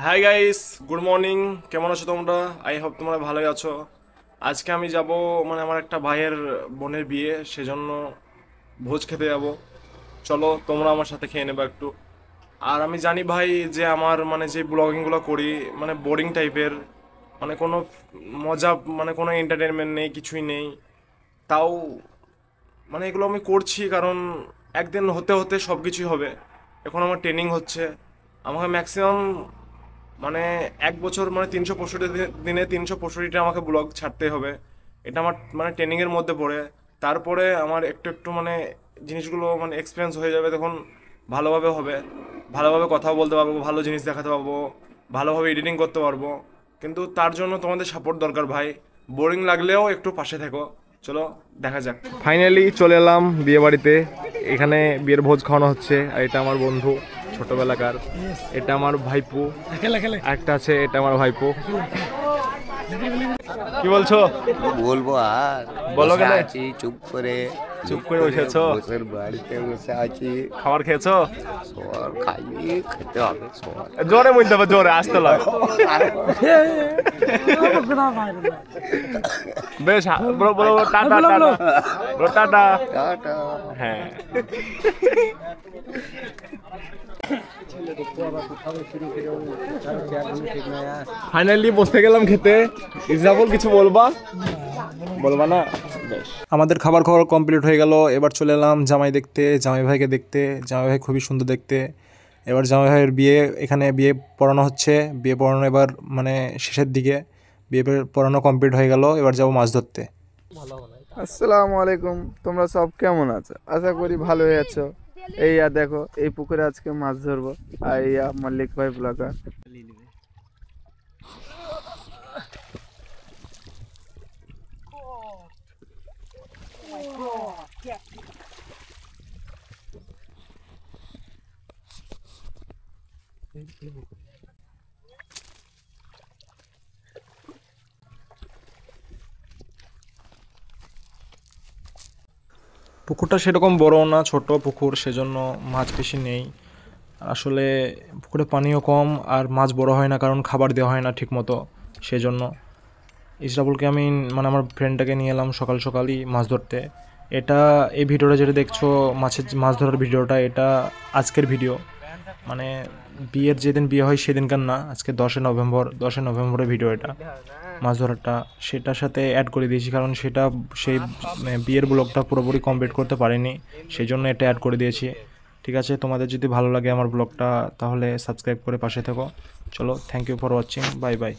Hi guys, good morning. কেমন আছো তোমরা? আই হোপ তোমরা ভালোই আছো। আজকে আমি যাব, মানে আমার একটা ভাইয়ের বোনের বিয়ে, সেজন্য ভোজ খেতে যাব। চলো তোমরা আমার সাথে খেয়ে নেবে একটু। আর আমি জানি ভাই যে আমার মানে যে ব্লগিংগুলো করি মানে বোরিং টাইপের, মানে কোনো মজা, মানে কোনো এন্টারটেনমেন্ট নেই, কিছুই নেই। তাও মানে এগুলো আমি করছি কারণ একদিন হতে হতে সব কিছুই হবে। এখন আমার ট্রেনিং হচ্ছে, আমাকে ম্যাক্সিমাম মানে এক বছর মানে 365 দিনে 365টা আমাকে ব্লগ ছাড়তে হবে। এটা আমার মানে ট্রেনিংয়ের মধ্যে পড়ে। তারপরে আমার একটু একটু মানে জিনিসগুলো মানে এক্সপিরিয়েন্স হয়ে যাবে, তখন ভালোভাবে হবে, ভালোভাবে কথা বলতে পারবো, ভালো জিনিস দেখাতে পারবো, ভালোভাবে এডিটিং করতে পারবো। কিন্তু তার জন্য তোমাদের সাপোর্ট দরকার ভাই। বোরিং লাগলেও একটু পাশে থেকো। চলো দেখা যাক। ফাইনালি চলে এলাম বিয়ে বাড়িতে। এখানে বিয়ের ভোজ খাওয়ানো হচ্ছে, আর এটা আমার বন্ধু ছোটবেলাকার, এটা আমার ভাইপো, একটা আছে, এটা আমার ভাইপো। কি বলছো? বলবো আর বলো বসে কেন? আছি চুপ করে বসে আছো? বসের বাড়িতে বসে আছি। খাবার খেয়েছো? সর খাইয়ে খেতে হবে সর। জোরে বলতে হবে, জোরে আসতে লাগে। বেশ, বলো বলো, টাটা টাটা বলো, টাটা। টাটা। হ্যাঁ। ফাইনালি বসতে গেলাম খেতে। ইজাবল কিছু বলবা? বলবা না? বেশ। আমাদের খাবার খাওয়ার কমপ্লিট হয়ে গেল। এবার চলে এলাম জামাই দেখতে, জামাই ভাইকে দেখতে। জামাই ভাই খুবই সুন্দর দেখতে। এবার জামাই ভাইয়ের বিয়ে, এখানে বিয়ে পড়ানো হচ্ছে। বিয়ে পড়ানো এবার মানে শেষের দিকে। বিয়ে পড়ানো কমপ্লিট হয়ে গেল, এবার যাবো মাছ ধরতে। আসসালামু আলাইকুম, তোমরা সব কেমন আছো? আশা করি ভালোই আছো। দেখো, এই পুকুরে আজকে মাছ ধরবো। আর মল্লিক ভাই ব্লগার। পুকুরটা সেরকম বড় না, ছোট পুকুর, সেজন্য মাছ বেশি নেই। আসলে পুকুরে পানিও কম, আর মাছ বড় হয় না কারণ খাবার দেওয়া হয় না ঠিক মতো, সেজন্য। ইসরাবুলকে আমি মানে আমার ফ্রেন্ডটাকে নিয়ে এলাম সকাল সকালই মাছ ধরতে। এটা এই ভিডিওটা যেটা দেখছো, মাছ ধরার ভিডিওটা, এটা আজকের ভিডিও। মানে বিয়ের যেদিন বিয়ে হয় সেদিনকার না, আজকে 10ই নভেম্বরের ভিডিও এটা, মাছ ধরাটা। সেটার সাথে অ্যাড করে দিয়েছি কারণ সেটা সেই বিয়ের ব্লগটা পুরোপুরি কমপ্লিট করতে পারিনি, সেই জন্য এটা অ্যাড করে দিয়েছি। ঠিক আছে, তোমাদের যদি ভালো লাগে আমার ব্লগটা তাহলে সাবস্ক্রাইব করে পাশে থেকো। চলো, thank you for watching, bye by.